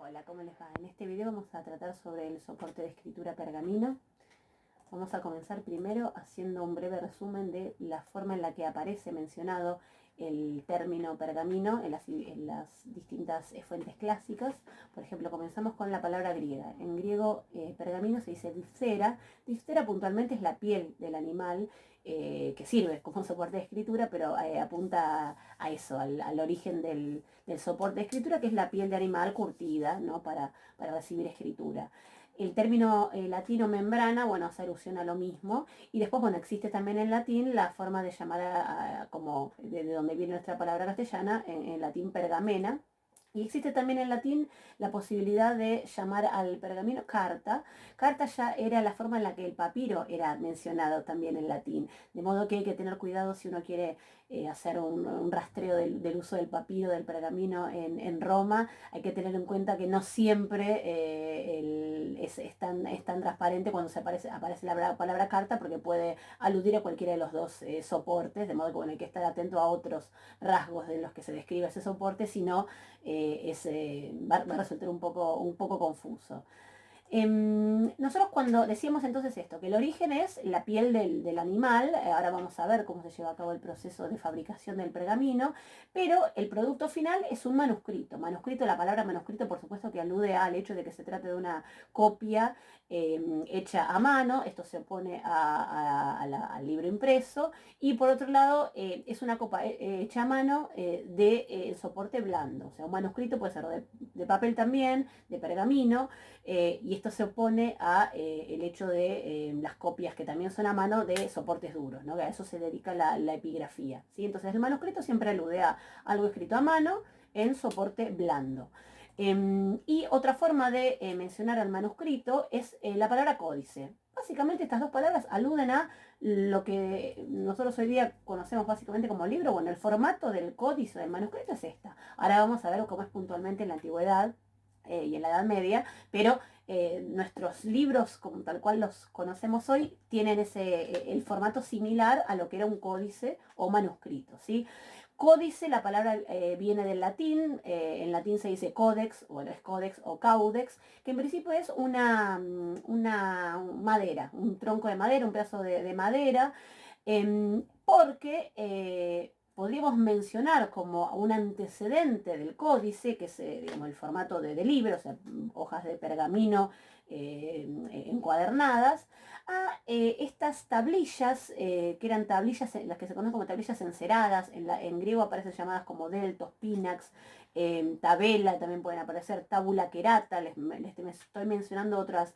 Hola, ¿cómo les va? En este video vamos a tratar sobre el soporte de escritura pergamino. Vamos a comenzar primero haciendo un breve resumen de la forma en la que aparece mencionado el término pergamino en las distintas fuentes clásicas. Por ejemplo, comenzamos con la palabra griega. En griego, pergamino se dice diphthera. Diphthera puntualmente es la piel del animal que sirve como soporte de escritura, pero apunta a eso, al origen del soporte de escritura, que es la piel de animal curtida, ¿no? para recibir escritura. El término latino membrana, bueno, hace alusión a lo mismo. Y después, bueno, existe también en latín la forma de llamar como de donde viene nuestra palabra castellana, en latín pergamena. Y existe también en latín la posibilidad de llamar al pergamino carta. Carta ya era la forma en la que el papiro era mencionado también en latín. De modo que hay que tener cuidado si uno quiere hacer un rastreo del uso del papiro, del pergamino en Roma. Hay que tener en cuenta que no siempre es tan transparente cuando aparece la palabra carta, porque puede aludir a cualquiera de los dos soportes, de modo que bueno, hay que estar atento a otros rasgos de los que se describe ese soporte, si no va a resultar un poco confuso. Nosotros cuando decíamos entonces esto, que el origen es la piel del animal, ahora vamos a ver cómo se lleva a cabo el proceso de fabricación del pergamino, pero el producto final es un manuscrito. Manuscrito, la palabra manuscrito por supuesto que alude al hecho de que se trata de una copia hecha a mano. Esto se opone al libro impreso, y por otro lado es una copia hecha a mano de soporte blando. O sea, un manuscrito puede ser de papel también, de pergamino, y esto se opone a el hecho de las copias que también son a mano de soportes duros, ¿no? Que a eso se dedica la epigrafía, ¿sí? Entonces el manuscrito siempre alude a algo escrito a mano en soporte blando. Y otra forma de mencionar al manuscrito es la palabra códice. Básicamente estas dos palabras aluden a lo que nosotros hoy día conocemos básicamente como libro. Bueno, el formato del códice del manuscrito es esta. Ahora vamos a ver cómo es puntualmente en la antigüedad y en la Edad Media, pero nuestros libros, como tal cual los conocemos hoy, tienen el formato similar a lo que era un códice o manuscrito, ¿sí? Códice, la palabra viene del latín. En latín se dice codex, o es codex o caudex, que en principio es una madera, un tronco de madera, un pedazo de madera, porque podríamos mencionar como un antecedente del códice, que es digamos, el formato de libro, o sea, hojas de pergamino encuadernadas, a estas tablillas, que eran tablillas, las que se conocen como tablillas enceradas. En griego aparecen llamadas como deltos, pinax, tabela, también pueden aparecer tabula querata. Les estoy mencionando otras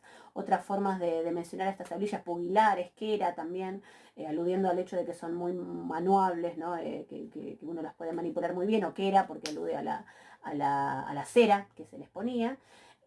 formas de mencionar estas tablillas, pugilares, quera también, aludiendo al hecho de que son muy manuables, ¿no? Que uno las puede manipular muy bien, o quera, porque alude a la cera que se les ponía.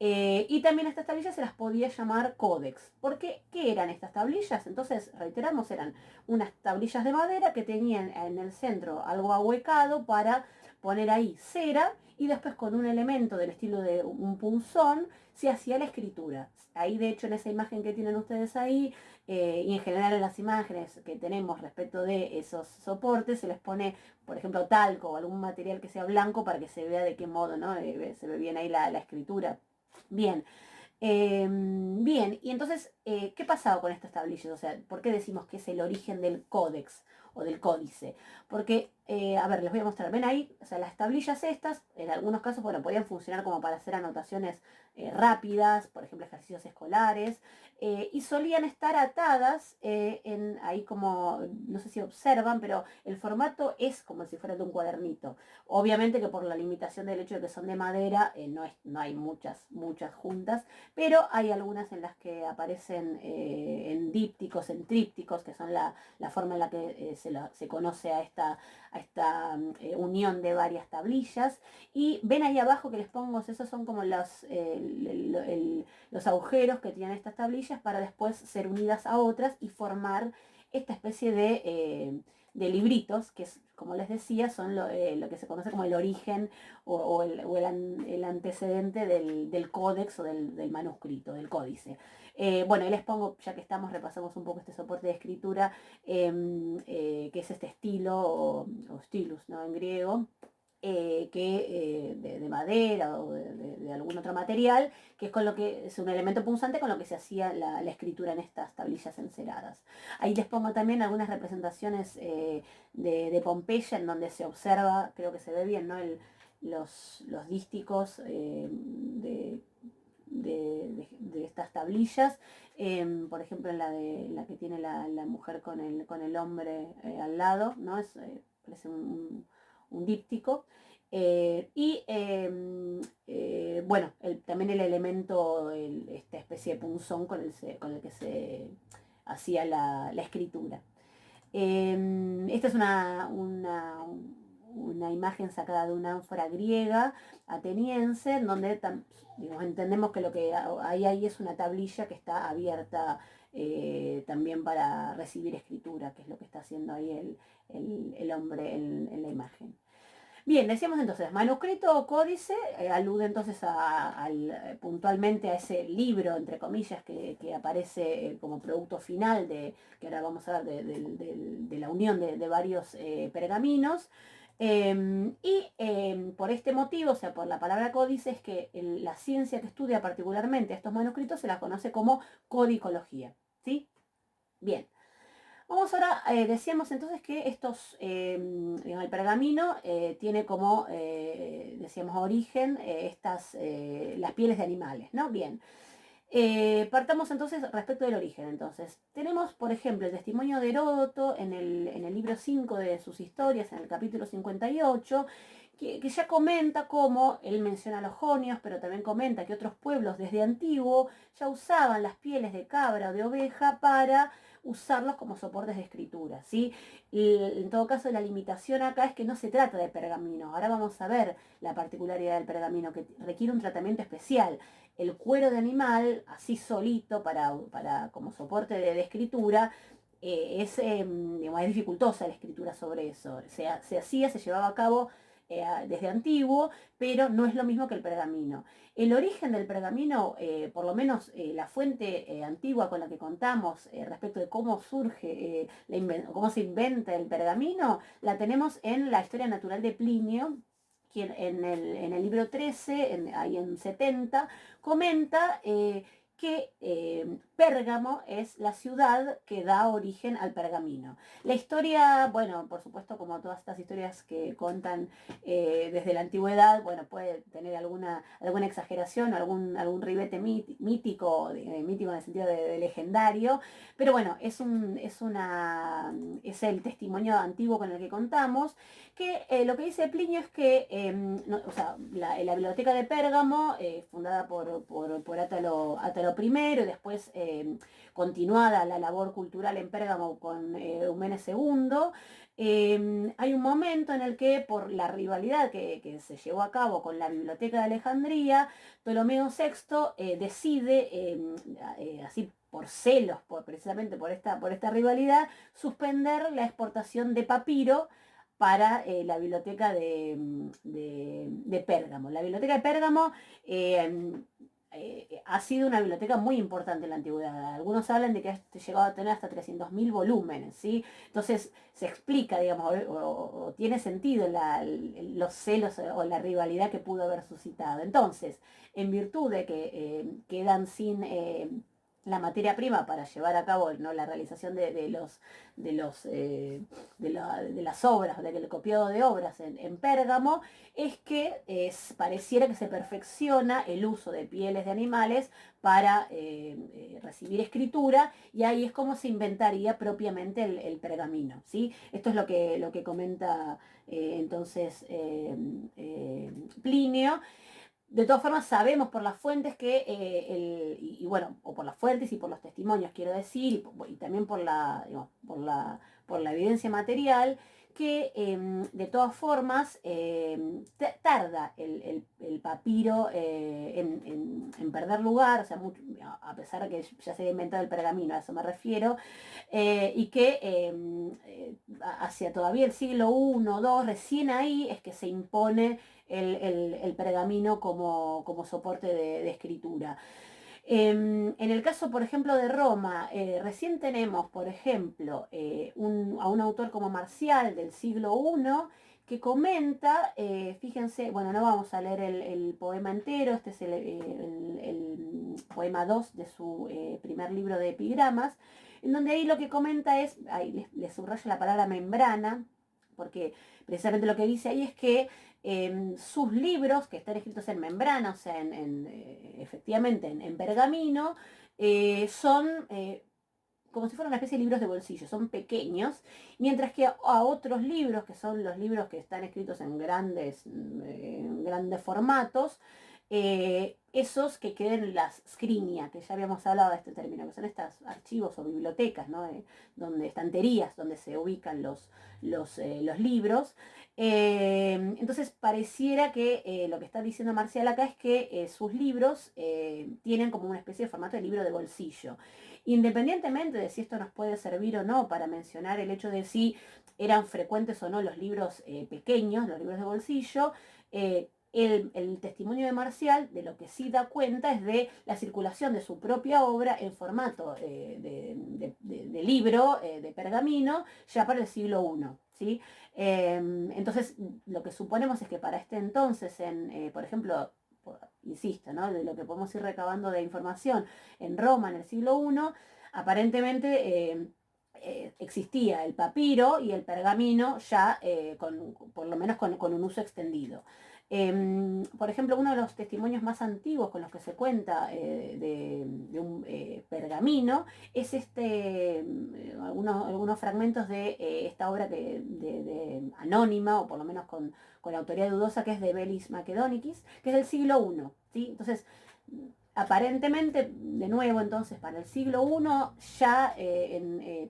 Y también estas tablillas se las podía llamar códex. Porque, ¿qué eran estas tablillas? Entonces, reiteramos, eran unas tablillas de madera que tenían en el centro algo ahuecado para poner ahí cera, y después con un elemento del estilo de un punzón se hacía la escritura. Ahí, de hecho, en esa imagen que tienen ustedes ahí, y en general en las imágenes que tenemos respecto de esos soportes, se les pone, por ejemplo, talco o algún material que sea blanco para que se vea de qué modo, ¿no? Se ve bien ahí la escritura. Bien. Bien, y entonces, ¿qué pasaba con estas tablillas? O sea, ¿por qué decimos que es el origen del códex o del códice? Porque, a ver, les voy a mostrar. Ven ahí, o sea, las tablillas estas, en algunos casos, bueno, podían funcionar como para hacer anotaciones rápidas, por ejemplo, ejercicios escolares, y solían estar atadas ahí como, no sé si observan, pero el formato es como si fuera de un cuadernito. Obviamente que por la limitación del hecho de que son de madera, no hay muchas juntas, pero hay algunas en las que aparecen en dípticos, en trípticos, que son la forma en la que se conoce a esta unión de varias tablillas. Y ven ahí abajo que les pongo, esos son como los agujeros que tienen estas tablillas para después ser unidas a otras y formar esta especie de libritos, que como les decía, son lo que se conoce como el origen o el antecedente del códex o del manuscrito, del códice. Bueno, ahí les pongo, ya que repasamos un poco este soporte de escritura, que es este estilo o stilus, ¿no? En griego. de madera o de algún otro material, que es con lo que es un elemento punzante con lo que se hacía la escritura en estas tablillas enceradas. Ahí les pongo también algunas representaciones de Pompeya, en donde se observa, creo que se ve bien, ¿no? Los dísticos de estas tablillas. Por ejemplo, en la que tiene la mujer con el hombre al lado, ¿no? Parece un díptico. Bueno, también el elemento, esta especie de punzón con el que se hacía la escritura. Esta es una imagen sacada de una ánfora griega ateniense, en donde digamos, entendemos que lo que hay ahí es una tablilla que está abierta también para recibir escritura, que es lo que está haciendo ahí el hombre en la imagen. Bien, decíamos entonces, manuscrito o códice, alude entonces puntualmente a ese libro, entre comillas, que aparece como producto final que ahora vamos a ver, de la unión de varios pergaminos. Por este motivo, o sea, por la palabra códice, es que la ciencia que estudia particularmente estos manuscritos se la conoce como codicología. ¿Sí? Bien. Vamos ahora, decíamos entonces que digamos, el pergamino tiene como, decíamos, origen las pieles de animales, ¿no? Bien. Partamos entonces respecto del origen. Entonces, tenemos, por ejemplo, el testimonio de Heródoto en el libro 5 de sus historias, en el capítulo 58, que ya comenta cómo él menciona a los jonios, pero también comenta que otros pueblos desde antiguo ya usaban las pieles de cabra o de oveja para usarlos como soportes de escritura, ¿sí? En todo caso, la limitación acá es que no se trata de pergamino. Ahora vamos a ver la particularidad del pergamino, que requiere un tratamiento especial. El cuero de animal, así solito, como soporte de escritura, digamos, es dificultosa la escritura sobre eso. Se llevaba a cabo desde antiguo, pero no es lo mismo que el pergamino. El origen del pergamino, por lo menos la fuente antigua con la que contamos respecto de cómo surge, cómo se inventa el pergamino, la tenemos en la Historia Natural de Plinio, quien en el libro 13, ahí en 70, comenta que Pérgamo es la ciudad que da origen al pergamino. La historia, bueno, por supuesto, como todas estas historias que contan desde la antigüedad, bueno, puede tener alguna exageración, algún ribete mítico en el sentido de legendario, pero bueno, es el testimonio antiguo con el que contamos, que lo que dice Plinio es que o sea, la biblioteca de Pérgamo, fundada por Átalo I, y después continuada la labor cultural en Pérgamo con Eumenes II, hay un momento en el que por la rivalidad que se llevó a cabo con la Biblioteca de Alejandría, Ptolomeo VI decide, así por celos, precisamente por esta rivalidad, suspender la exportación de papiro para la biblioteca de Pérgamo. La biblioteca de Pérgamo ha sido una biblioteca muy importante en la antigüedad. Algunos hablan de que ha llegado a tener hasta 300.000 volúmenes, ¿sí? Entonces se explica, digamos, o tiene sentido los celos o la rivalidad que pudo haber suscitado. Entonces, en virtud de que quedan sin la materia prima para llevar a cabo, ¿no?, la realización de las obras, del copiado de obras en Pérgamo, es que pareciera que se perfecciona el uso de pieles de animales para recibir escritura, y ahí es como se inventaría propiamente el pergamino, ¿sí? Esto es lo que comenta entonces Plinio. De todas formas, sabemos por las fuentes que, bueno, o por las fuentes y por los testimonios, quiero decir, y también digamos, por la evidencia material, que de todas formas tarda el papiro en perder lugar, o sea, a pesar de que ya se había inventado el pergamino, a eso me refiero, y que hacia todavía el siglo I o II, recién ahí es que se impone el pergamino como soporte de escritura. En el caso, por ejemplo, de Roma, recién tenemos, por ejemplo, a un autor como Marcial del siglo I, que comenta, fíjense, bueno, no vamos a leer el poema entero, este es el poema 2 de su primer libro de epigramas, en donde ahí lo que comenta es, ahí les subrayo la palabra membrana, porque precisamente lo que dice ahí es que sus libros, que están escritos en membrana, o sea, efectivamente en pergamino, son como si fueran una especie de libros de bolsillo, son pequeños, mientras que a otros libros, que son los libros que están escritos en grandes formatos, esos que queden en las scrinia, que ya habíamos hablado de este término, que son estos archivos o bibliotecas, ¿no? Donde estanterías, donde se ubican los libros. Entonces pareciera que lo que está diciendo Marcial acá es que sus libros tienen como una especie de formato de libro de bolsillo. Independientemente de si esto nos puede servir o no para mencionar el hecho de si eran frecuentes o no los libros pequeños, los libros de bolsillo, el testimonio de Marcial de lo que sí da cuenta es de la circulación de su propia obra en formato de libro, de pergamino, ya para el siglo I. ¿Sí? Entonces, lo que suponemos es que para este entonces, por ejemplo, insisto, ¿no? De lo que podemos ir recabando de información en Roma en el siglo I, aparentemente existía el papiro y el pergamino ya por lo menos con un uso extendido. Por ejemplo, uno de los testimonios más antiguos con los que se cuenta de un pergamino es algunos fragmentos de esta obra anónima, o por lo menos con autoría dudosa, que es de Belis Macedonicus, que es del siglo I. ¿Sí? Entonces, aparentemente, de nuevo, entonces, para el siglo I ya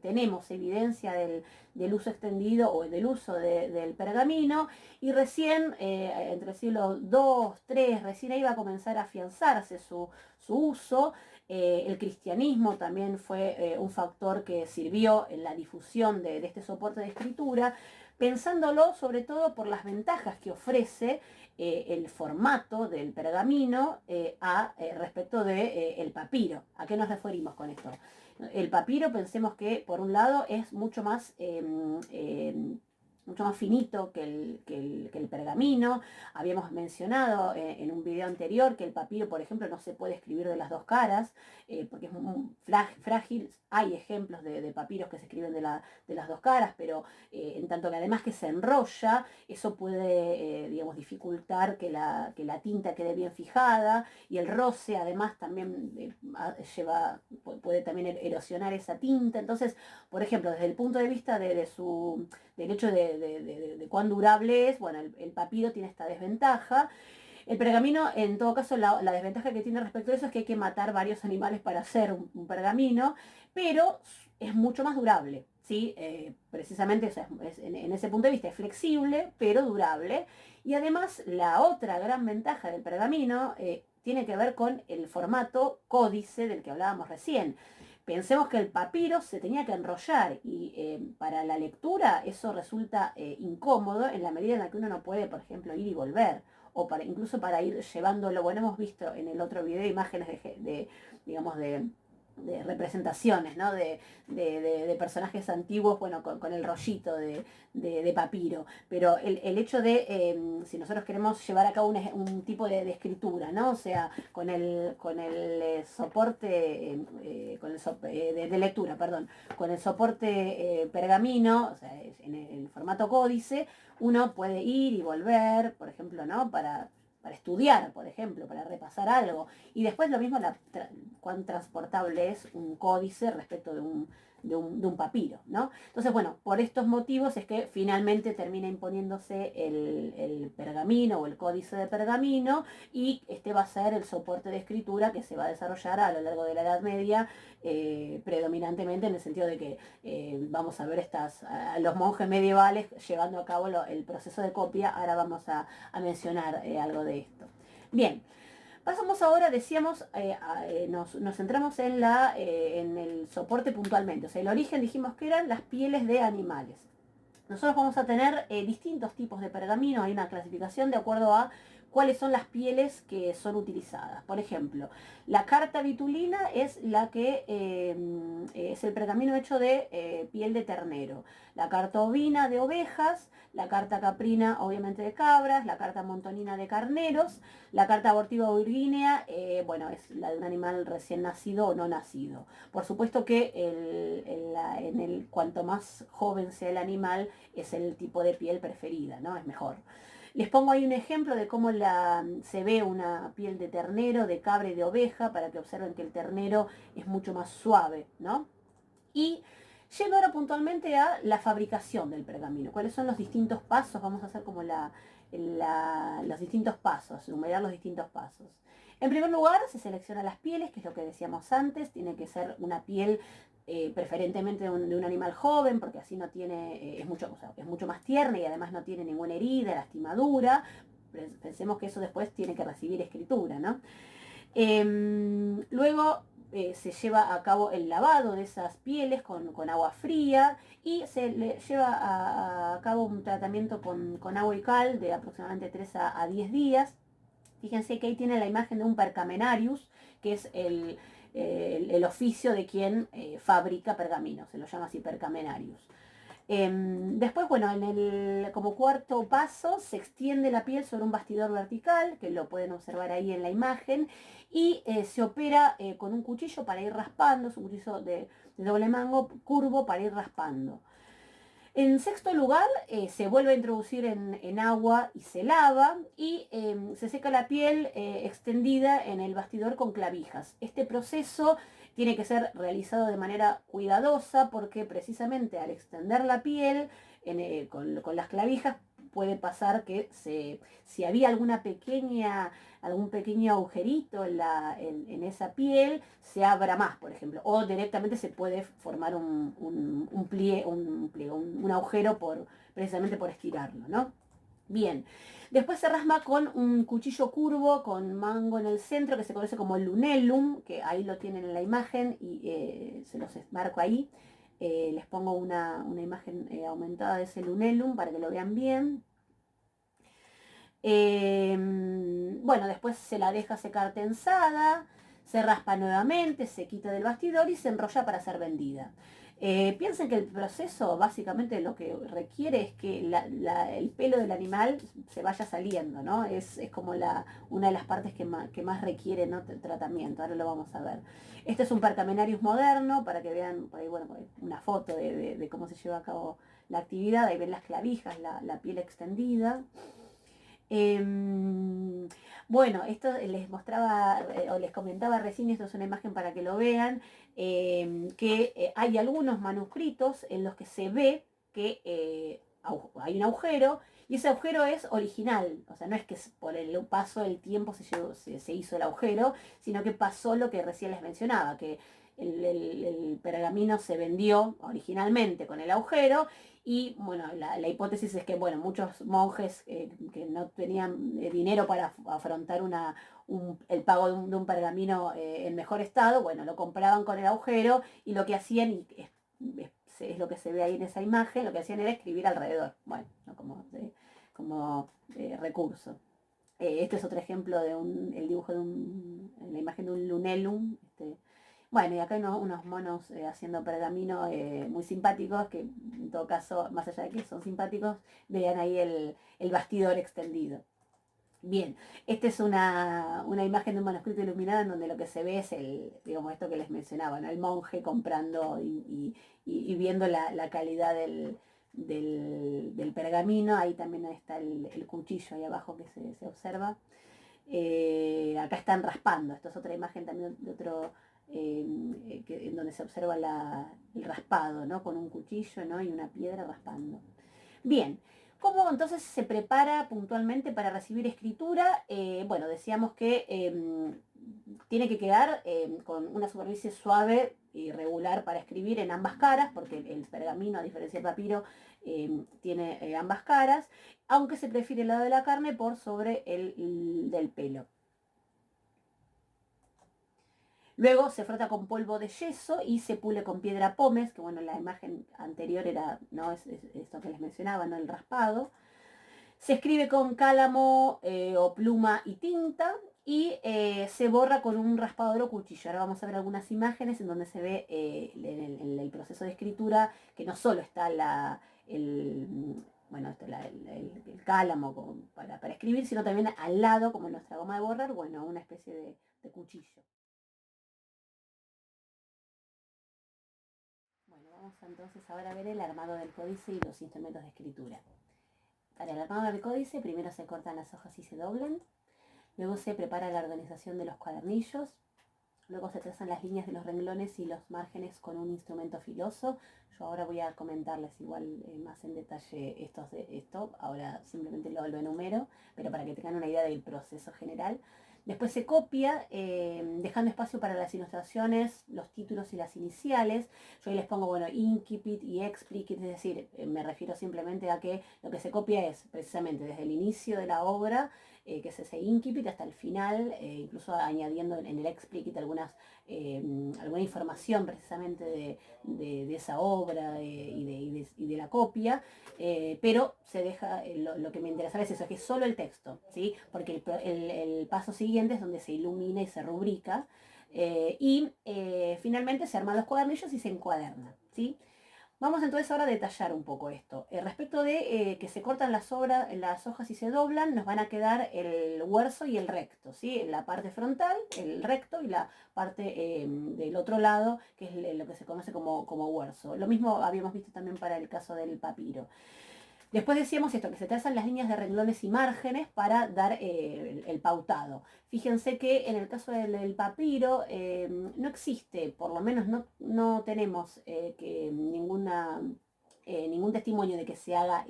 tenemos evidencia del uso extendido o del uso del pergamino, y recién, entre el siglo II, III, recién ahí va a comenzar a afianzarse su uso. El cristianismo también fue un factor que sirvió en la difusión de este soporte de escritura, pensándolo sobre todo por las ventajas que ofrece el formato del pergamino respecto del papiro. ¿A qué nos referimos con esto? El papiro, pensemos que por un lado es mucho más finito que el pergamino. Habíamos mencionado en un video anterior que el papiro, por ejemplo, no se puede escribir de las dos caras, porque es muy frágil. Hay ejemplos de papiros que se escriben de las dos caras, pero en tanto que además que se enrolla, eso puede, digamos, dificultar que la tinta quede bien fijada, y el roce además también puede también erosionar esa tinta. Entonces, por ejemplo, desde el punto de vista del hecho de cuán durable es, bueno, el papiro tiene esta desventaja. El pergamino, en todo caso, la desventaja que tiene respecto a eso es que hay que matar varios animales para hacer un pergamino, pero es mucho más durable, ¿sí? Precisamente o sea, en ese punto de vista es flexible, pero durable. Y además, la otra gran ventaja del pergamino tiene que ver con el formato códice del que hablábamos recién. Pensemos que el papiro se tenía que enrollar, y para la lectura eso resulta incómodo en la medida en la que uno no puede, por ejemplo, ir y volver, o incluso para ir llevándolo. Bueno, hemos visto en el otro video imágenes digamos, de representaciones, ¿no? de personajes antiguos, bueno, con el rollito de papiro. Pero el hecho de, si nosotros queremos llevar a cabo un tipo de escritura, ¿no? O sea, con el soporte, de lectura, perdón, con el soporte pergamino, o sea, en el formato códice, uno puede ir y volver, por ejemplo, ¿no? Para estudiar, por ejemplo, para repasar algo. Y después lo mismo, cuán transportable es un códice respecto de un papiro, ¿no? Entonces, bueno, por estos motivos es que finalmente termina imponiéndose el pergamino o el códice de pergamino, y este va a ser el soporte de escritura que se va a desarrollar a lo largo de la Edad Media, predominantemente en el sentido de que vamos a ver a los monjes medievales llevando a cabo el proceso de copia. Ahora vamos a mencionar algo de esto. Bien. Pasamos ahora, decíamos, nos centramos en el soporte puntualmente. O sea, el origen dijimos que eran las pieles de animales. Nosotros vamos a tener distintos tipos de pergamino. Hay una clasificación de acuerdo a cuáles son las pieles que son utilizadas. Por ejemplo, la carta vitulina es la que es el pergamino hecho de piel de ternero. La carta ovina de ovejas, la carta caprina obviamente de cabras, la carta montonina de carneros, la carta abortiva o virginea, bueno, es la de un animal recién nacido o no nacido. Por supuesto que cuanto más joven sea el animal, es el tipo de piel preferida, ¿no? Es mejor. Les pongo ahí un ejemplo de cómo se ve una piel de ternero, de cabra y de oveja, para que observen que el ternero es mucho más suave, ¿no? Y yendo ahora puntualmente a la fabricación del pergamino. ¿Cuáles son los distintos pasos? Vamos a hacer como los distintos pasos, enumerar los distintos pasos. En primer lugar, se seleccionan las pieles, que es lo que decíamos antes. Tiene que ser una piel preferentemente de un animal joven, porque así no tiene, es mucho más tierna y además no tiene ninguna herida, lastimadura. Pensemos que eso después tiene que recibir escritura, ¿no? Luego se lleva a cabo el lavado de esas pieles con agua fría y se le lleva a cabo un tratamiento con agua y cal de aproximadamente 3 a 10 días. Fíjense que ahí tiene la imagen de un percamenarius, que es el oficio de quien fabrica pergaminos, se lo llama así percamenarius. Después, bueno, como cuarto paso, se extiende la piel sobre un bastidor vertical, que lo pueden observar ahí en la imagen, y se opera con un cuchillo para ir raspando, es un cuchillo de doble mango curvo para ir raspando. En sexto lugar, se vuelve a introducir en agua y se lava y se seca la piel extendida en el bastidor con clavijas. Este proceso tiene que ser realizado de manera cuidadosa porque precisamente al extender la piel con las clavijas puede pasar que si había algún pequeño agujerito en esa piel, se abra más, por ejemplo. O directamente se puede formar un agujero precisamente por estirarlo, ¿no? Bien, después se rasma con un cuchillo curvo con mango en el centro que se conoce como lunellum, que ahí lo tienen en la imagen y se los marco ahí. Les pongo una imagen aumentada de ese lunellum para que lo vean bien. Bueno, después se la deja secar tensada, se raspa nuevamente, se quita del bastidor y se enrolla para ser vendida. Piensen que el proceso básicamente lo que requiere es que el pelo del animal se vaya saliendo, ¿no? Es como una de las partes que más requiere, ¿no?, tratamiento. Ahora lo vamos a ver. Este es un percamenarius moderno, para que vean por ahí, bueno, una foto de cómo se lleva a cabo la actividad. Ahí ven las clavijas, la piel extendida. Bueno, esto les mostraba o les comentaba recién, esto es una imagen para que lo vean, que hay algunos manuscritos en los que se ve que hay un agujero y ese agujero es original, o sea, no es que por el paso del tiempo se hizo el agujero, sino que pasó lo que recién les mencionaba, que el pergamino se vendió originalmente con el agujero y bueno, la hipótesis es que bueno, muchos monjes que no tenían dinero para afrontar el pago de un pergamino en mejor estado, bueno, lo compraban con el agujero y lo que hacían, y es lo que se ve ahí en esa imagen, lo que hacían era escribir alrededor, bueno, ¿no?, como recurso. Este es otro ejemplo de el dibujo la imagen de un lunellum. Bueno, y acá hay unos monos haciendo pergamino muy simpáticos, que en todo caso, más allá de que son simpáticos, vean ahí el bastidor extendido. Bien, esta es una imagen de un manuscrito iluminado en donde lo que se ve es digamos, esto que les mencionaba, ¿no?, el monje comprando y viendo la calidad del pergamino. Ahí también está el cuchillo ahí abajo que se observa. Acá están raspando. Esta es otra imagen también de otro, en donde se observa el raspado, ¿no?, con un cuchillo, ¿no?, y una piedra raspando. Bien, ¿cómo entonces se prepara puntualmente para recibir escritura? Bueno, decíamos que tiene que quedar con una superficie suave y regular para escribir en ambas caras, porque el pergamino, a diferencia del papiro, tiene ambas caras, aunque se prefiere el lado de la carne por sobre el del pelo. Luego se frota con polvo de yeso y se pule con piedra pómez, que bueno, la imagen anterior era, ¿no?, es esto que les mencionaba, ¿no?, el raspado. Se escribe con cálamo o pluma y tinta y se borra con un raspador o cuchillo. Ahora vamos a ver algunas imágenes en donde se ve en el proceso de escritura que no solo está bueno, el cálamo para escribir, sino también al lado, como en nuestra goma de borrar, bueno, una especie de cuchillo. Bueno, vamos entonces ahora a ver el armado del códice y los instrumentos de escritura. Para el armado del códice, primero se cortan las hojas y se doblan, luego se prepara la organización de los cuadernillos, luego se trazan las líneas de los renglones y los márgenes con un instrumento filoso. Yo ahora voy a comentarles igual más en detalle esto, ahora simplemente lo enumero, pero para que tengan una idea del proceso general. Después se copia, dejando espacio para las ilustraciones, los títulos y las iniciales. Yo ahí les pongo, bueno, incipit y explicit, es decir, me refiero simplemente a que lo que se copia es precisamente desde el inicio de la obra, que es ese incipit, hasta el final, incluso añadiendo en el explicit alguna información precisamente de esa obra y de la copia, pero se deja, lo que me interesaba es eso, es que solo el texto, ¿sí? Porque el paso siguiente es donde se ilumina y se rubrica, finalmente se arman los cuadernillos y se encuaderna, ¿sí? Vamos entonces ahora a detallar un poco esto. Respecto de que se cortan las hojas y se doblan, nos van a quedar el huerzo y el recto, ¿sí? La parte frontal, el recto, y la parte del otro lado, que es lo que se conoce como huerzo. Lo mismo habíamos visto también para el caso del papiro. Después decíamos esto, que se trazan las líneas de renglones y márgenes para dar el pautado. Fíjense que en el caso del papiro no existe, por lo menos no tenemos ningún testimonio de que se haga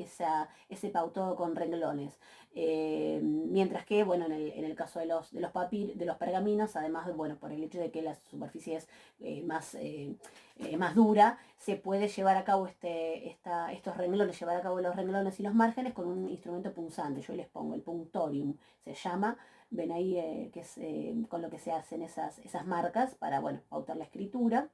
ese pautado con renglones. Mientras que, bueno, en el caso de los pergaminos, además, bueno, por el hecho de que la superficie es más dura, se puede llevar a cabo estos renglones, llevar a cabo los renglones y los márgenes con un instrumento punzante. Yo les pongo el punctorium, se llama, ven ahí que es con lo que se hacen esas marcas para, bueno, pautar la escritura.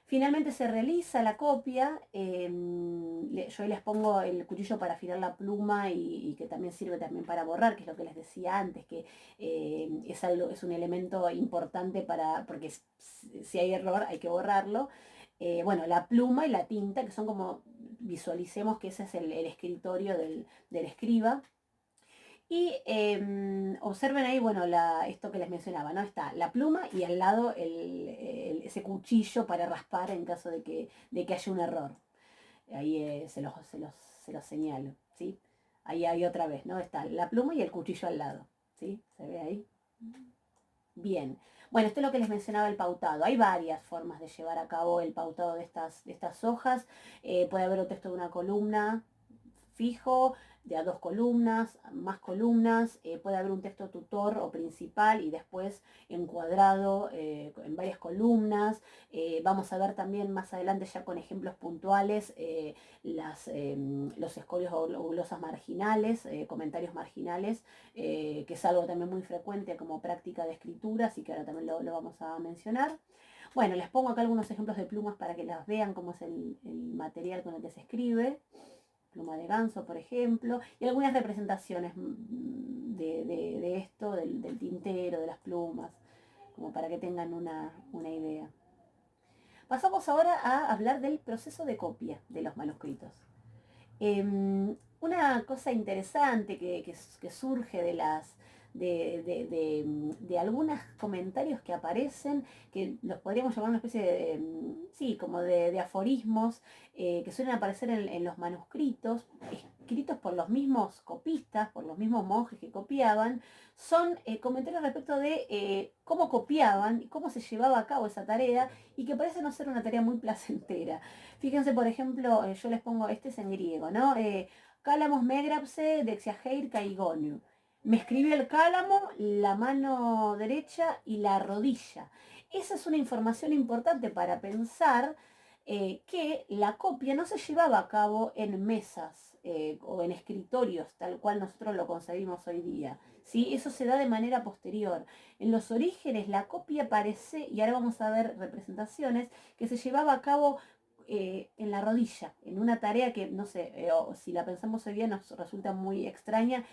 Finalmente se realiza la copia, yo les pongo el cuchillo para afilar la pluma y que también sirve también para borrar, que es lo que les decía antes, que es un elemento importante porque si hay error hay que borrarlo. Bueno, la pluma y la tinta, que son como, visualicemos que ese es el escritorio del escriba. Y observen ahí, bueno, esto que les mencionaba, ¿no? Está la pluma y al lado ese cuchillo para raspar en caso de que haya un error. Ahí se los señalo, ¿sí? Ahí hay otra vez, ¿no? Está la pluma y el cuchillo al lado, ¿sí? ¿Se ve ahí? Bien. Bueno, esto es lo que les mencionaba el pautado. Hay varias formas de llevar a cabo el pautado de estas hojas. Puede haber un texto de una columna fijo, de a 2 columnas, más columnas, puede haber un texto tutor o principal y después encuadrado en varias columnas. Vamos a ver también más adelante ya con ejemplos puntuales los escolios o glosas marginales, comentarios marginales, que es algo también muy frecuente como práctica de escritura, así que ahora también lo vamos a mencionar. Bueno, les pongo acá algunos ejemplos de plumas para que las vean cómo es el material con el que se escribe. Pluma de ganso, por ejemplo, y algunas representaciones de esto, del tintero, de las plumas, como para que tengan una idea. Pasamos ahora a hablar del proceso de copia de los manuscritos. Una cosa interesante que surge de algunos comentarios que aparecen, que los podríamos llamar una especie sí, como de aforismos, que suelen aparecer en los manuscritos, escritos por los mismos copistas, por los mismos monjes que copiaban, son comentarios respecto de cómo copiaban y cómo se llevaba a cabo esa tarea, y que parece no ser una tarea muy placentera. Fíjense, por ejemplo, yo les pongo, este es en griego, ¿no? Cálamos megrapse dexiageir caigoniu. Me escribió el cálamo, la mano derecha y la rodilla. Esa es una información importante para pensar que la copia no se llevaba a cabo en mesas o en escritorios, tal cual nosotros lo concebimos hoy día. ¿Sí? Eso se da de manera posterior. En los orígenes la copia parece, y ahora vamos a ver representaciones, que se llevaba a cabo en la rodilla, en una tarea que, no sé, o si la pensamos hoy día nos resulta muy extraña,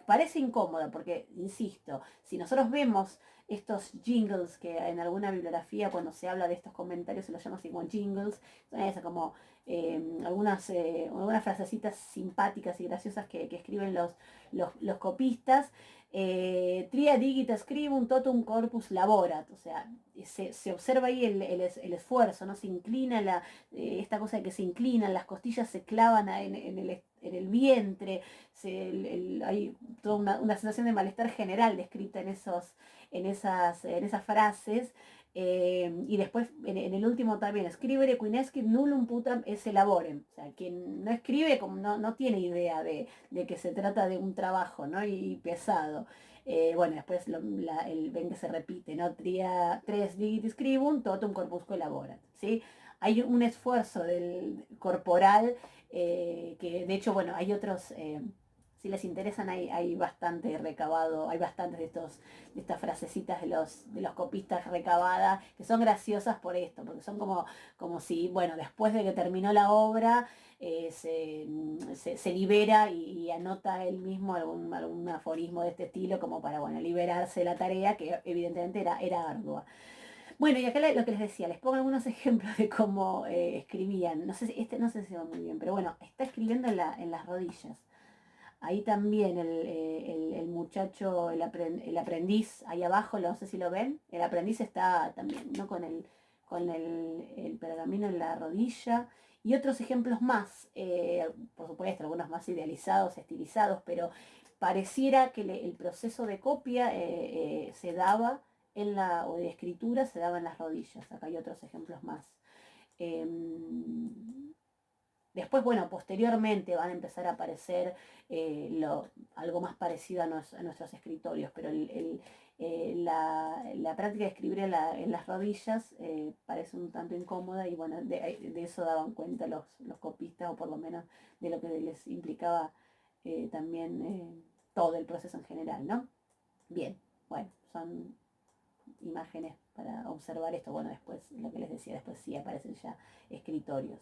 parece incómoda, porque, insisto, si nosotros vemos estos jingles que en alguna bibliografía cuando se habla de estos comentarios se los llama así como jingles, como algunas frasecitas simpáticas y graciosas que escriben los copistas. Tria digita scribum totum corpus laborat, o sea, se observa ahí el esfuerzo, ¿no? Se inclina esta cosa de que se inclinan, las costillas se clavan en el vientre, hay toda una sensación de malestar general descrita en esas frases. Y después en el último también, escribere quinescit nullum putam esse laborem. O sea, quien no escribe como no tiene idea de que se trata de un trabajo, ¿no? Y pesado. Bueno, después ven que se repite, ¿no? Tres digit scribum, totum corpusco elaborat, ¿sí? Hay un esfuerzo del corporal que de hecho, bueno, hay otros, si les interesan, hay bastante recabado, hay bastantes de estas frasecitas de los copistas recabadas, que son graciosas por esto, porque son como si, bueno, después de que terminó la obra, se libera y anota él mismo algún aforismo de este estilo, como para, bueno, liberarse de la tarea, que evidentemente era ardua. Bueno, y acá lo que les decía, les pongo algunos ejemplos de cómo escribían. No sé si va muy bien, pero bueno, está escribiendo en las rodillas. Ahí también el muchacho, el aprendiz, ahí abajo, no sé si lo ven, el aprendiz está también, ¿no? Con el pergamino en la rodilla. Y otros ejemplos más, por supuesto, algunos más idealizados, estilizados, pero pareciera que el proceso de copia se daba o de escritura se daba en las rodillas. Acá hay otros ejemplos más. Em, Después, bueno, posteriormente van a empezar a aparecer algo más parecido a nuestros escritorios, pero la práctica de escribir en las rodillas parece un tanto incómoda y bueno, de eso daban cuenta los copistas, o por lo menos de lo que les implicaba también todo el proceso en general, ¿no? Bien, bueno, son imágenes para observar esto. Bueno, después, lo que les decía, después sí aparecen ya escritorios.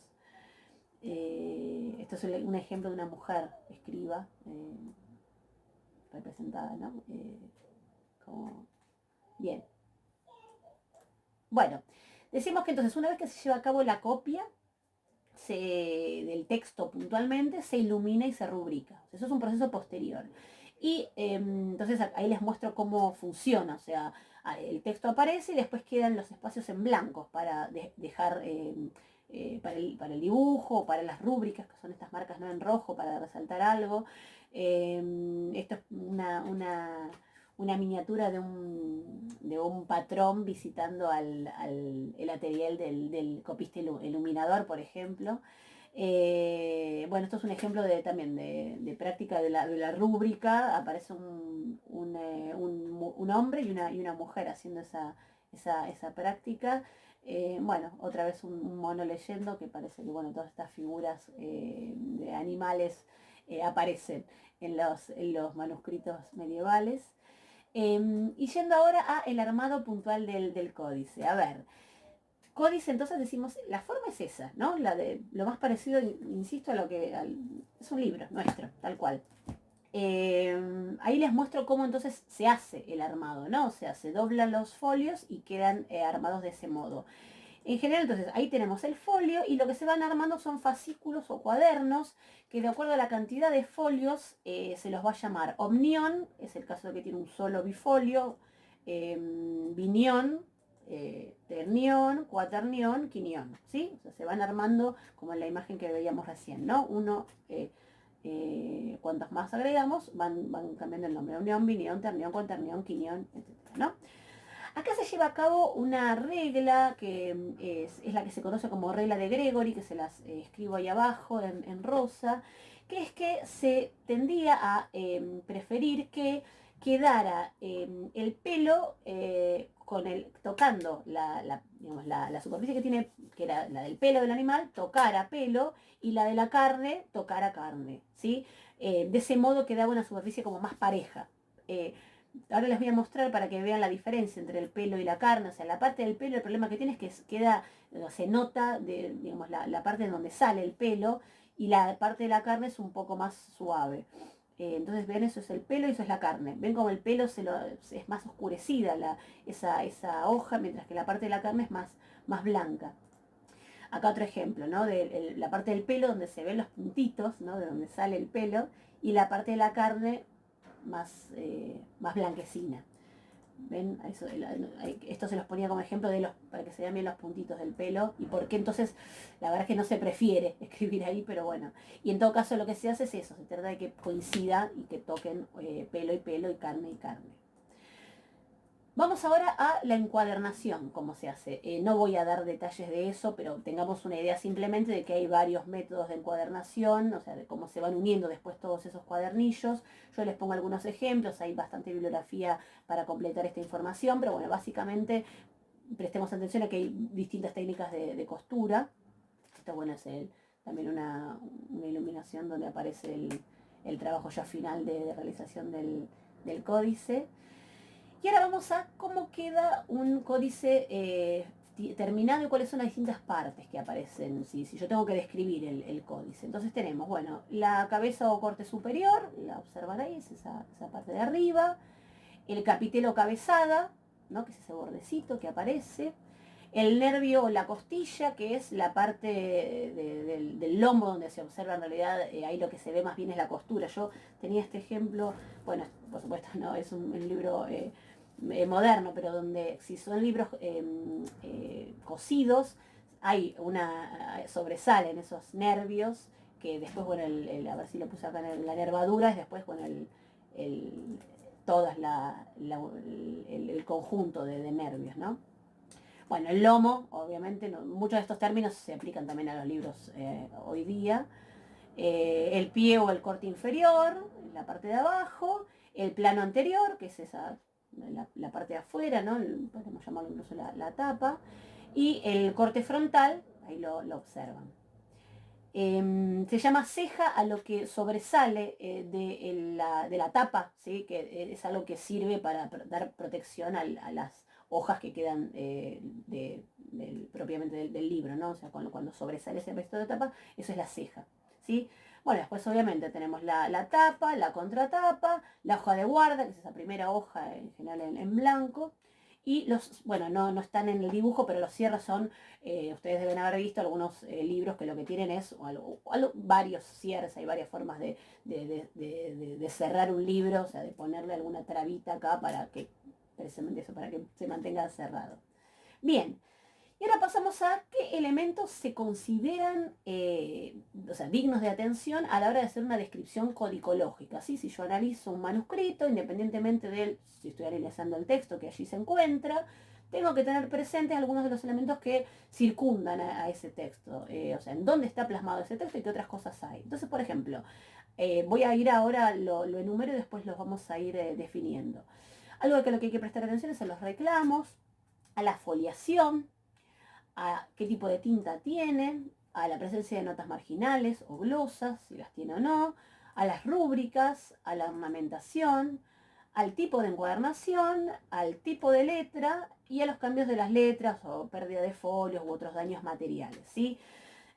Esto es un ejemplo de una mujer escriba representada, ¿no? Bien. Bueno, decimos que entonces una vez que se lleva a cabo la copia del texto puntualmente, se ilumina y se rubrica. Eso es un proceso posterior. Y entonces ahí les muestro cómo funciona. O sea, el texto aparece y después quedan los espacios en blancos para dejar para el dibujo, para las rúbricas, que son estas marcas, ¿no? En rojo para resaltar algo. Esto es una miniatura de un patrón visitando el atelier del copista iluminador, por ejemplo. Bueno, esto es un ejemplo también de práctica de la rúbrica. Aparece un hombre y una mujer haciendo esa práctica. Bueno, otra vez un mono leyendo, que parece que, bueno, todas estas figuras de animales aparecen en los manuscritos medievales. Y yendo ahora a el armado puntual del códice. A ver, códice, entonces decimos, la forma es esa, ¿no? La de lo más parecido, insisto, a lo que es un libro nuestro, tal cual. Ahí les muestro cómo entonces se hace el armado, ¿no? O sea, se doblan los folios y quedan armados de ese modo. En general, entonces, ahí tenemos el folio y lo que se van armando son fascículos o cuadernos que de acuerdo a la cantidad de folios se los va a llamar omnión, es el caso de que tiene un solo bifolio, binión, ternión, cuaternión, quinión, ¿sí? O sea, se van armando como en la imagen que veíamos recién, ¿no? Cuantos más agregamos, van cambiando el nombre. Omnión, binión, ternión, cuaternión, quinión, etc., ¿no? Acá se lleva a cabo una regla que es la que se conoce como regla de Gregory, que se las escribo ahí abajo en rosa, que es que se tendía a preferir que quedara el pelo tocando la superficie que tiene, que era la del pelo del animal, tocara pelo, y la de la carne tocara carne, ¿sí? De ese modo quedaba una superficie como más pareja. ahora les voy a mostrar para que vean la diferencia entre el pelo y la carne. O sea, la parte del pelo, el problema que tiene es que queda, se nota, digamos, la parte en donde sale el pelo, y la parte de la carne es un poco más suave. Entonces ven, eso es el pelo y eso es la carne. Ven como el pelo es más oscurecida esa hoja, mientras que la parte de la carne es más blanca. Acá otro ejemplo, ¿no? De la parte del pelo donde se ven los puntitos, ¿no? De donde sale el pelo, y la parte de la carne más blanquecina. ¿Ven? Esto se los ponía como ejemplo para que se vean bien los puntitos del pelo y por qué entonces la verdad es que no se prefiere escribir ahí, pero bueno. Y en todo caso lo que se hace es eso, se trata de que coincida y que toquen pelo y pelo y carne y carne. Vamos ahora a la encuadernación, cómo se hace. No voy a dar detalles de eso, pero tengamos una idea simplemente de que hay varios métodos de encuadernación, o sea, de cómo se van uniendo después todos esos cuadernillos. Yo les pongo algunos ejemplos, hay bastante bibliografía para completar esta información, pero bueno, básicamente prestemos atención a que hay distintas técnicas de costura. Esto, bueno, es también una iluminación donde aparece el trabajo ya final de realización del códice. Y ahora vamos a cómo queda un códice terminado y cuáles son las distintas partes que aparecen, si yo tengo que describir el códice. Entonces tenemos, bueno, la cabeza o corte superior, la observaréis, esa parte de arriba, el capitel o cabezada, ¿no? Que es ese bordecito que aparece, el nervio o la costilla, que es la parte del lomo donde se observa en realidad, ahí lo que se ve más bien es la costura. Yo tenía este ejemplo, bueno, por supuesto no es un libro moderno, pero donde si son libros cosidos, hay sobresalen esos nervios, que después, bueno, a ver si lo puse acá en la nervadura, es después, bueno, todas el conjunto de nervios, ¿no? Bueno, el lomo, obviamente, muchos de estos términos se aplican también a los libros hoy día. El pie o el corte inferior, la parte de abajo, el plano anterior, que es la parte de afuera, ¿no? Podemos llamarlo incluso la tapa, y el corte frontal, ahí lo observan. Se llama ceja a lo que sobresale de la tapa, ¿sí? Que es algo que sirve para dar protección a las hojas que quedan propiamente del libro, ¿no? O sea, cuando sobresale ese resto de tapa, eso es la ceja, ¿sí? Bueno, después obviamente tenemos la tapa, la contratapa, la hoja de guarda, que es esa primera hoja en general en blanco. Y bueno, no están en el dibujo, pero los cierres son, ustedes deben haber visto algunos libros que lo que tienen es varios cierres, hay varias formas de cerrar un libro, o sea, de ponerle alguna trabita acá para que, precisamente eso, para que se mantenga cerrado. Bien, y ahora pasamos a qué elementos se consideran o sea, dignos de atención a la hora de hacer una descripción codicológica. ¿Sí? Si yo analizo un manuscrito, independientemente de si estoy analizando el texto que allí se encuentra, tengo que tener presentes algunos de los elementos que circundan a ese texto. O sea, en dónde está plasmado ese texto y qué otras cosas hay. Entonces, por ejemplo, voy a ir ahora, lo enumero y después los vamos a ir definiendo. Algo que lo que hay que prestar atención es a los reclamos, a la foliación, a qué tipo de tinta tiene, a la presencia de notas marginales o glosas, si las tiene o no, a las rúbricas, a la ornamentación, al tipo de encuadernación, al tipo de letra y a los cambios de las letras o pérdida de folios u otros daños materiales, ¿sí?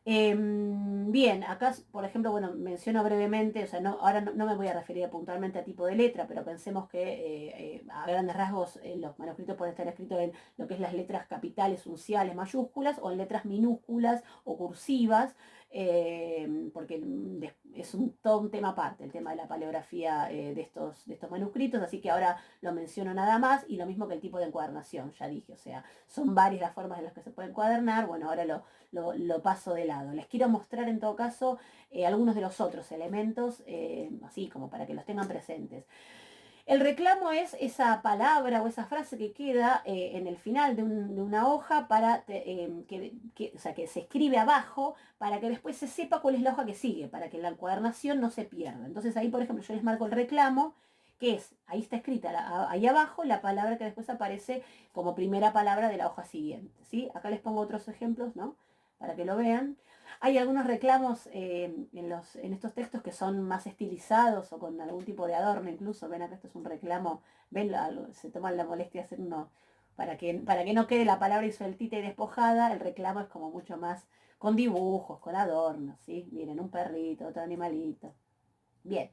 Bien, acá, por ejemplo, bueno, menciono brevemente, o sea, ahora no me voy a referir puntualmente a tipo de letra, pero pensemos que a grandes rasgos los manuscritos pueden estar escritos en lo que es las letras capitales, unciales, mayúsculas, o en letras minúsculas o cursivas, porque es todo un tema aparte, el tema de la paleografía de estos manuscritos, así que ahora lo menciono nada más, y lo mismo que el tipo de encuadernación, ya dije, o sea, son varias las formas en las que se puede encuadernar, bueno, ahora lo paso de lado. Les quiero mostrar en todo caso algunos de los otros elementos, así como para que los tengan presentes. El reclamo es esa palabra o esa frase que queda en el final de una hoja para o sea, que se escribe abajo para que después se sepa cuál es la hoja que sigue, para que la encuadernación no se pierda. Entonces ahí, por ejemplo, yo les marco el reclamo, que es, ahí está escrita ahí abajo la palabra que después aparece como primera palabra de la hoja siguiente, ¿sí? Acá les pongo otros ejemplos, ¿no? Para que lo vean. Hay algunos reclamos en estos textos que son más estilizados o con algún tipo de adorno, incluso, ven acá, esto es un reclamo, ven, se toman la molestia de hacer uno, para que no quede la palabra y sueltita y despojada, el reclamo es como mucho más con dibujos, con adornos, ¿sí? Miren, un perrito, otro animalito. Bien.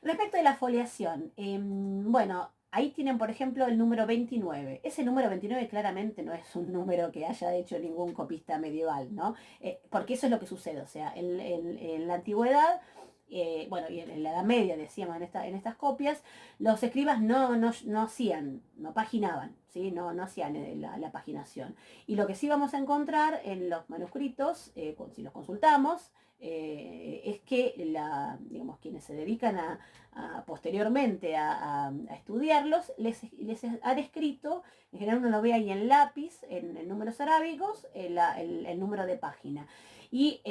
Respecto de la foliación, bueno, ahí tienen, por ejemplo, el número 29. Ese número 29 claramente no es un número que haya hecho ningún copista medieval, ¿no? Porque eso es lo que sucede, o sea, en la antigüedad, bueno, y en la Edad Media, decíamos en estas copias, los escribas no hacían, no paginaban, ¿sí? No hacían la paginación. Y lo que sí vamos a encontrar en los manuscritos, si los consultamos, es que digamos, quienes se dedican posteriormente a estudiarlos, les han escrito, en general uno lo ve ahí en lápiz, en números arábigos, el número de página. Y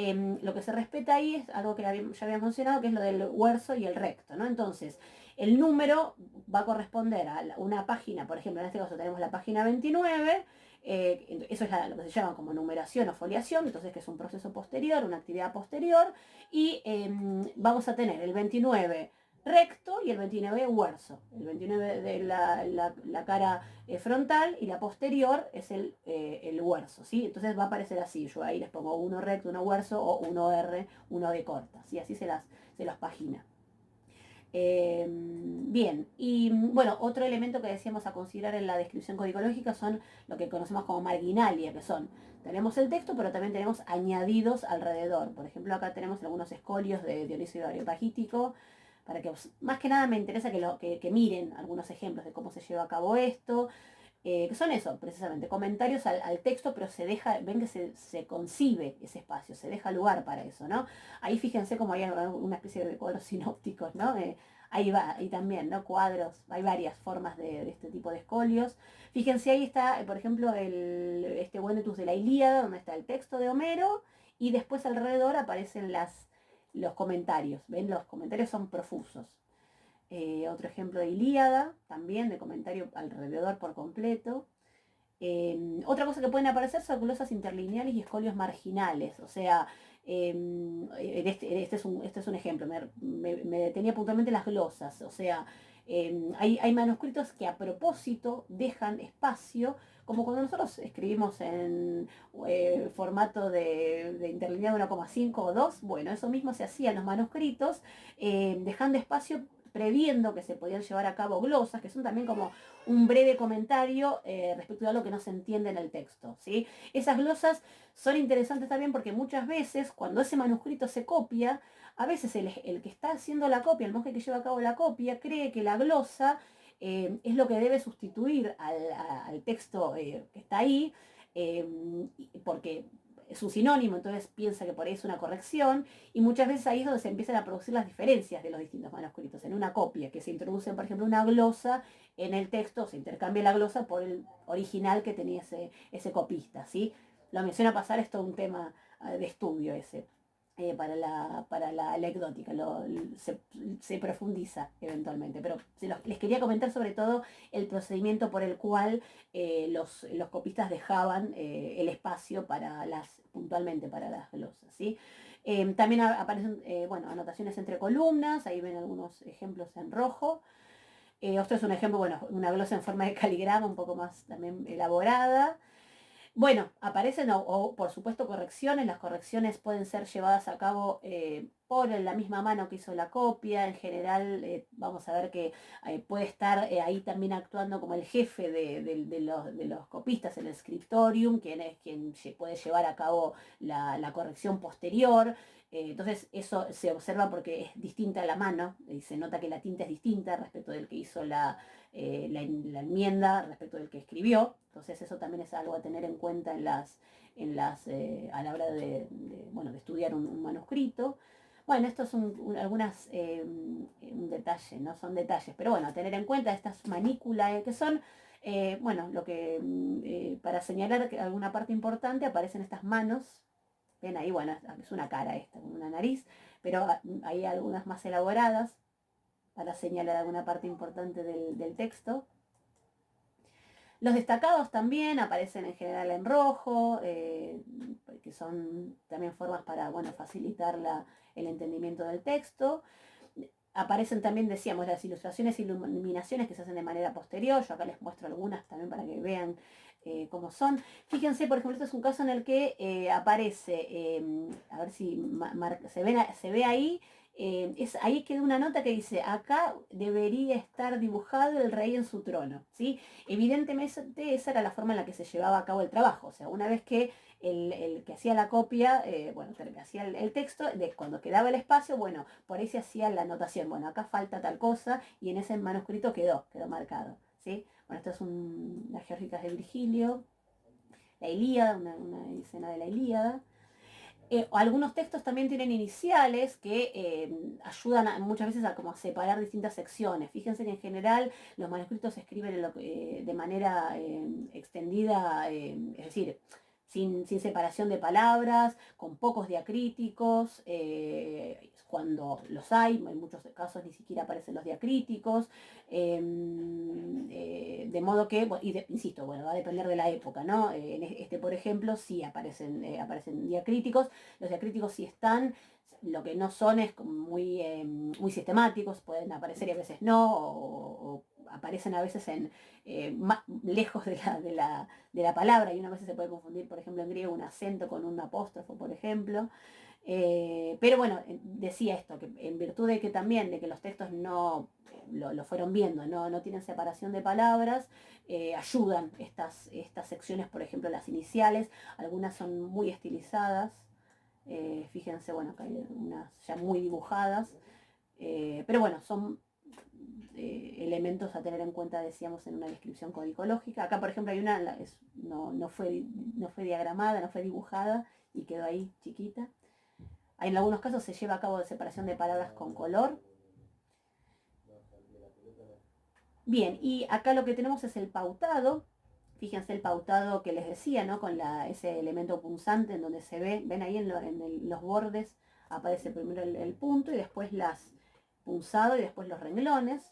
lo que se respeta ahí es algo que ya habíamos mencionado, que es lo del huerzo y el recto, ¿no? Entonces, el número va a corresponder a una página, por ejemplo, en este caso tenemos la página 29, eso es lo que se llama como numeración o foliación, entonces que es un proceso posterior, una actividad posterior, y vamos a tener el 29 recto y el 29 huerzo. El 29 de la cara frontal y la posterior es el huerzo, ¿sí? Entonces va a aparecer así, yo ahí les pongo uno recto, uno huerzo o uno R, uno de corta, ¿sí? Así se las pagina. Bien, y bueno, otro elemento que decíamos a considerar en la descripción codicológica son lo que conocemos como marginalia, que son, tenemos el texto, pero también tenemos añadidos alrededor. Por ejemplo, acá tenemos algunos escolios de Dionisio Areopagítico, para que más que nada me interesa que miren algunos ejemplos de cómo se lleva a cabo esto, que son eso, precisamente, comentarios al texto, pero se deja, ven que se concibe ese espacio, se deja lugar para eso, ¿no? Ahí fíjense como hay una especie de cuadros sinópticos, ¿no? Ahí va, ahí también, ¿no? Cuadros, hay varias formas de este tipo de escolios. Fíjense, ahí está, por ejemplo, este Venetus de la Ilíada, donde está el texto de Homero, y después alrededor aparecen los comentarios, ¿ven? Los comentarios son profusos. Otro ejemplo de Ilíada, también de comentario alrededor por completo. Otra cosa que pueden aparecer son glosas interlineales y escolios marginales, o sea, este es un ejemplo, me detenía puntualmente las glosas, o sea, hay manuscritos que a propósito dejan espacio, como cuando nosotros escribimos en formato de interlineado 1,5 o 2, bueno, eso mismo se hacía en los manuscritos, dejando espacio previendo que se podían llevar a cabo glosas, que son también como un breve comentario respecto a lo que no se entiende en el texto, ¿sí? Esas glosas son interesantes también porque muchas veces cuando ese manuscrito se copia, a veces el que está haciendo la copia, el monje que lleva a cabo la copia, cree que la glosa es lo que debe sustituir al texto que está ahí, eh, porque es un sinónimo, entonces piensa que por ahí es una corrección, y muchas veces ahí es donde se empiezan a producir las diferencias de los distintos manuscritos. En una copia, que se introduce, por ejemplo, una glosa en el texto, se intercambia la glosa por el original que tenía ese copista, ¿sí? Lo menciona pasar, es todo un tema de estudio ese. Para la anecdótica, se profundiza eventualmente, pero les quería comentar sobre todo el procedimiento por el cual los copistas dejaban el espacio puntualmente para las glosas, ¿sí? También aparecen, bueno, anotaciones entre columnas, ahí ven algunos ejemplos en rojo. Esto es un ejemplo, bueno, una glosa en forma de caligrama, un poco más también elaborada. Bueno, aparecen por supuesto correcciones. Las correcciones pueden ser llevadas a cabo por la misma mano que hizo la copia. En general vamos a ver que puede estar ahí también actuando como el jefe de los copistas, el scriptorium, quien es quien puede llevar a cabo la corrección posterior. Entonces eso se observa porque es distinta la mano y se nota que la tinta es distinta respecto del que hizo la enmienda respecto del que escribió. Entonces eso también es algo a tener en cuenta a la hora bueno, de estudiar un manuscrito. Bueno, estos son algunas, un detalle, no son detalles, pero bueno, a tener en cuenta estas manículas que son, bueno, para señalar que alguna parte importante aparecen estas manos. Ven ahí, bueno, es una cara esta, con una nariz, pero hay algunas más elaboradas para señalar alguna parte importante del texto. Los destacados también aparecen en general en rojo, que son también formas para, bueno, facilitar el entendimiento del texto. Aparecen también, decíamos, las ilustraciones e iluminaciones que se hacen de manera posterior. Yo acá les muestro algunas también para que vean cómo son. Fíjense, por ejemplo, este es un caso en el que aparece, a ver si se ve ahí, ahí queda una nota que dice, acá debería estar dibujado el rey en su trono, ¿sí? Evidentemente esa era la forma en la que se llevaba a cabo el trabajo. O sea, una vez que el que hacía la copia, bueno, hacía el texto, cuando quedaba el espacio, bueno, por ahí se hacía la anotación, bueno, acá falta tal cosa, y en ese manuscrito quedó marcado, ¿sí? Bueno, esto es las Geórgicas de Virgilio, la Ilíada, una escena de la Ilíada. Algunos textos también tienen iniciales que ayudan muchas veces a como a separar distintas secciones. Fíjense que en general los manuscritos se escriben de manera extendida, es decir, sin separación de palabras, con pocos diacríticos, cuando los hay, en muchos casos ni siquiera aparecen los diacríticos, de modo que, insisto, bueno, va a depender de la época, ¿no? En este, por ejemplo, sí aparecen diacríticos, los diacríticos sí están, lo que no son es como muy sistemáticos, pueden aparecer y a veces no, o aparecen a veces lejos de la palabra, y una vez se puede confundir, por ejemplo, en griego un acento con un apóstrofo, por ejemplo. Pero bueno, decía esto, que en virtud de que también, de que los textos no lo fueron viendo, no tienen separación de palabras, ayudan estas secciones, por ejemplo, las iniciales, algunas son muy estilizadas, fíjense, bueno, acá hay unas ya muy dibujadas, pero bueno, son elementos a tener en cuenta, decíamos, en una descripción codicológica. Acá, por ejemplo, hay una, no fue diagramada, no fue dibujada y quedó ahí chiquita. En algunos casos se lleva a cabo de separación de palabras con color. Bien, y acá lo que tenemos es el pautado. Fíjense el pautado que les decía, ¿no? Con ese elemento punzante en donde se ven ahí en los bordes, aparece primero el punto y después punzado y después los renglones.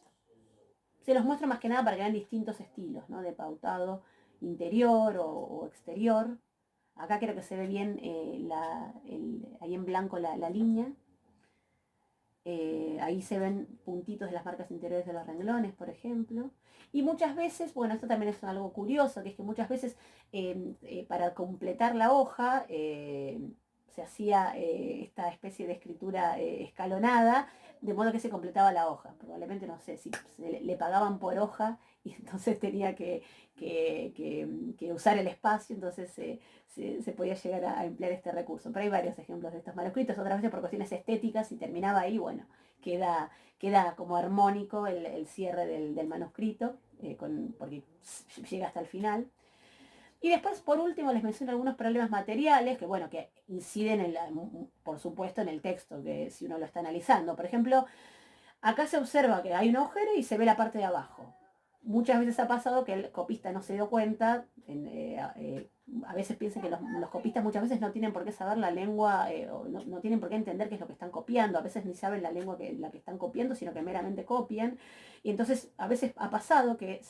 Se los muestro más que nada para que vean distintos estilos, ¿no? De pautado interior o exterior. Acá creo que se ve bien ahí en blanco la línea. Ahí se ven puntitos de las marcas interiores de los renglones, por ejemplo. Y muchas veces, bueno, esto también es algo curioso, que es que muchas veces para completar la hoja se hacía esta especie de escritura escalonada, de modo que se completaba la hoja. Probablemente, no sé, si le pagaban por hoja y entonces tenía que usar el espacio, entonces se podía llegar a emplear este recurso. Pero hay varios ejemplos de estos manuscritos, otras veces por cuestiones estéticas, y terminaba ahí, bueno, queda como armónico el cierre del manuscrito, porque llega hasta el final. Y después, por último, les menciono algunos problemas materiales que, bueno, que inciden, por supuesto, en el texto, que si uno lo está analizando. Por ejemplo, acá se observa que hay un agujero y se ve la parte de abajo. Muchas veces ha pasado que el copista no se dio cuenta, a veces piensan que los copistas muchas veces no tienen por qué saber la lengua, o no tienen por qué entender qué es lo que están copiando, a veces ni saben la lengua la que están copiando, sino que meramente copian. Y entonces a veces ha pasado que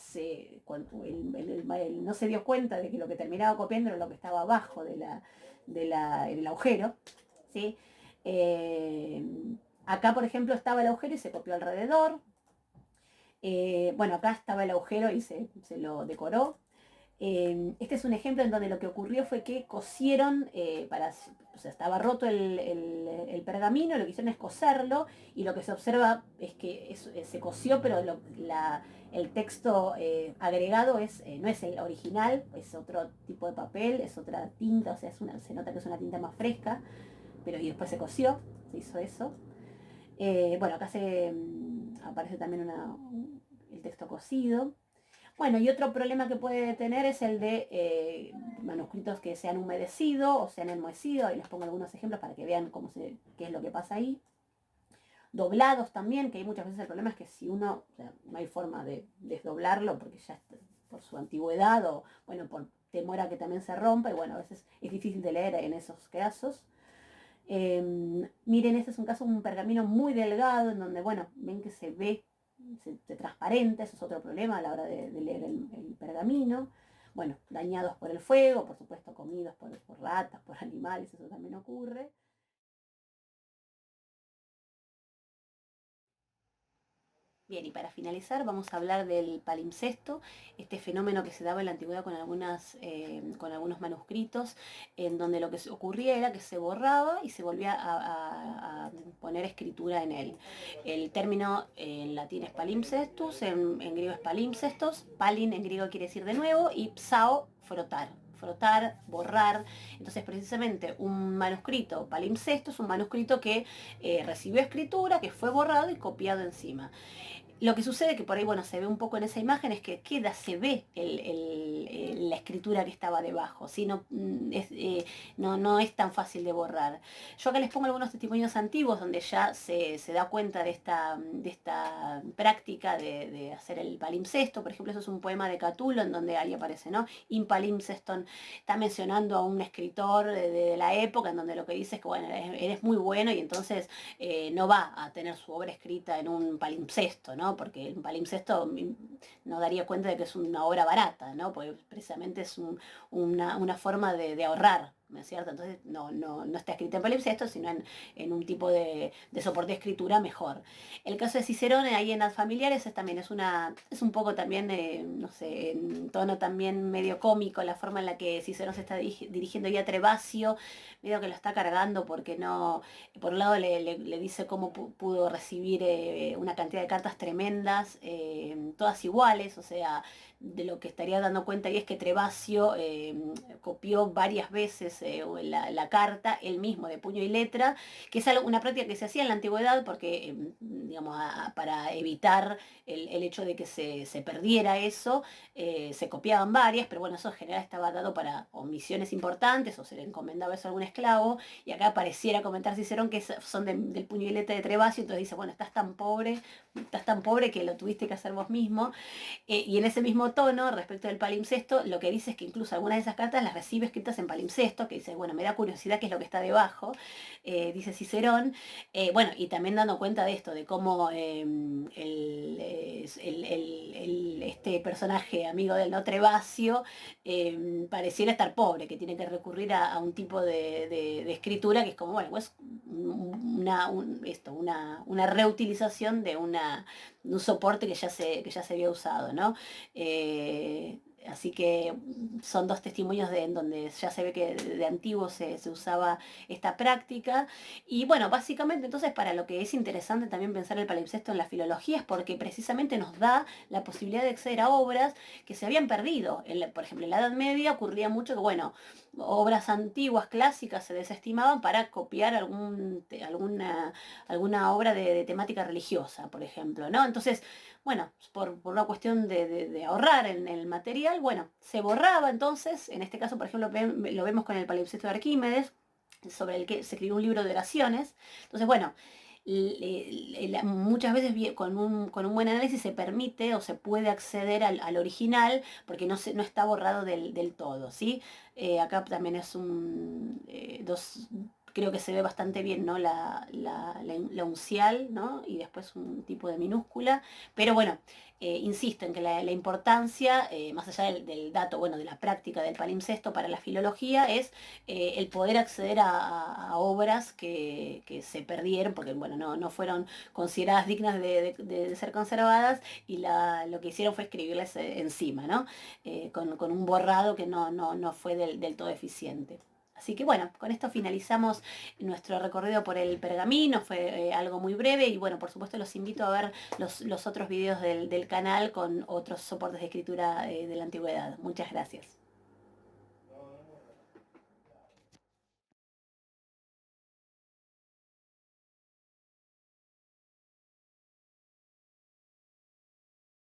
cuando él no se dio cuenta de que lo que terminaba copiando era lo que estaba abajo del agujero, ¿sí? Acá, por ejemplo, estaba el agujero y se copió alrededor. Bueno, acá estaba el agujero y se lo decoró. Este es un ejemplo en donde lo que ocurrió fue que cosieron, o sea, estaba roto el pergamino, lo que hicieron es coserlo, y lo que se observa es que se cosió, pero el texto agregado no es el original, es otro tipo de papel, es otra tinta, o sea, se nota que es una tinta más fresca, pero y después se cosió, se hizo eso. Bueno, acá aparece también el texto cosido. Bueno, y otro problema que puede tener es el de manuscritos que se han humedecido o se han enmohecido. Ahí les pongo algunos ejemplos para que vean qué es lo que pasa ahí. Doblados también, que hay muchas veces el problema es que si uno, o sea, no hay forma de desdoblarlo porque ya por su antigüedad o, bueno, por temor a que también se rompa, y bueno, a veces es difícil de leer en esos casos. Miren, este es un pergamino muy delgado en donde, bueno, ven que se ve transparente, eso es otro problema a la hora de leer el pergamino. Bueno, dañados por el fuego, por supuesto comidos por ratas, por animales, eso también ocurre. Bien, y para finalizar vamos a hablar del palimpsesto, este fenómeno que se daba en la antigüedad con algunos manuscritos, en donde lo que ocurría era que se borraba y se volvía a poner escritura en él. El término en latín es palimpsestus, en griego es palimpsestos, palin en griego quiere decir de nuevo y psao, frotar, borrar. Entonces, precisamente, un manuscrito palimpsesto es un manuscrito que recibió escritura, que fue borrado y copiado encima. Lo que sucede que por ahí, bueno, se ve un poco en esa imagen es que se ve la escritura que estaba debajo, ¿sí? No, no es tan fácil de borrar. Yo acá les pongo algunos testimonios antiguos donde ya se da cuenta de esta práctica de hacer el palimpsesto. Por ejemplo, eso es un poema de Catulo en donde ahí aparece, ¿no? In palimpseston, está mencionando a un escritor de la época en donde lo que dice es que, bueno, eres muy bueno y entonces no va a tener su obra escrita en un palimpsesto, ¿no? Porque el palimpsesto no daría cuenta de que es una obra barata, ¿no? Porque precisamente es una forma de ahorrar, ¿no es cierto? Entonces no está escrita en palimpsesto, sino en un tipo de soporte de escritura mejor. El caso de Cicerone, ahí en Ad Familiares, es un poco también, no sé, en tono también medio cómico, la forma en la que Cicerone se está dirigiendo ya a Trebasio, medio que lo está cargando porque no, por un lado le dice cómo pudo recibir una cantidad de cartas tremendas, todas iguales, o sea, de lo que estaría dando cuenta y es que Trebasio copió varias veces la carta, él mismo, de puño y letra, que es una práctica que se hacía en la antigüedad porque, digamos, para evitar el hecho de que se perdiera eso, se copiaban varias, pero bueno, eso en general estaba dado para o misiones importantes o se le encomendaba eso a algún esclavo, y acá pareciera comentar Cicerón que son del puño y letra de Trebasio, entonces dice, bueno, estás tan pobre que lo tuviste que hacer vos mismo. Y en ese mismo tono, respecto del palimpsesto, lo que dice es que incluso algunas de esas cartas las recibe escritas en palimpsesto, que dice, bueno, me da curiosidad qué es lo que está debajo, dice Cicerón. Bueno, y también dando cuenta de esto, de cómo este personaje amigo del no Trebasio pareciera estar pobre, que tiene que recurrir a un tipo de escritura que es como, bueno, pues una reutilización de un soporte que ya se había usado, ¿no? Así que son dos testimonios en donde ya se ve que de antiguo se usaba esta práctica. Y bueno, básicamente entonces para lo que es interesante también pensar el palimpsesto en la filología es porque precisamente nos da la posibilidad de acceder a obras que se habían perdido. Por ejemplo, en la Edad Media ocurría mucho que, bueno, obras antiguas, clásicas, se desestimaban para copiar alguna obra de temática religiosa, por ejemplo, ¿no? Entonces, bueno, por una cuestión de ahorrar en el material, bueno, se borraba entonces, en este caso, por ejemplo, lo vemos con el palimpsesto de Arquímedes, sobre el que se escribió un libro de oraciones. Entonces, bueno, muchas veces con un buen análisis se permite o se puede acceder al original porque no está borrado del todo, ¿sí? Acá también es creo que se ve bastante bien, ¿no? La uncial, ¿no? Y después un tipo de minúscula, pero bueno, insisto en que la importancia, más allá del dato, bueno, de la práctica del palimpsesto para la filología, es el poder acceder a obras que se perdieron, porque bueno, no fueron consideradas dignas de ser conservadas, y lo que hicieron fue escribirles encima, ¿no? Con un borrado que no fue del todo eficiente. Así que bueno, con esto finalizamos nuestro recorrido por el pergamino, fue algo muy breve y bueno, por supuesto los invito a ver los otros videos del canal con otros soportes de escritura de la antigüedad. Muchas gracias.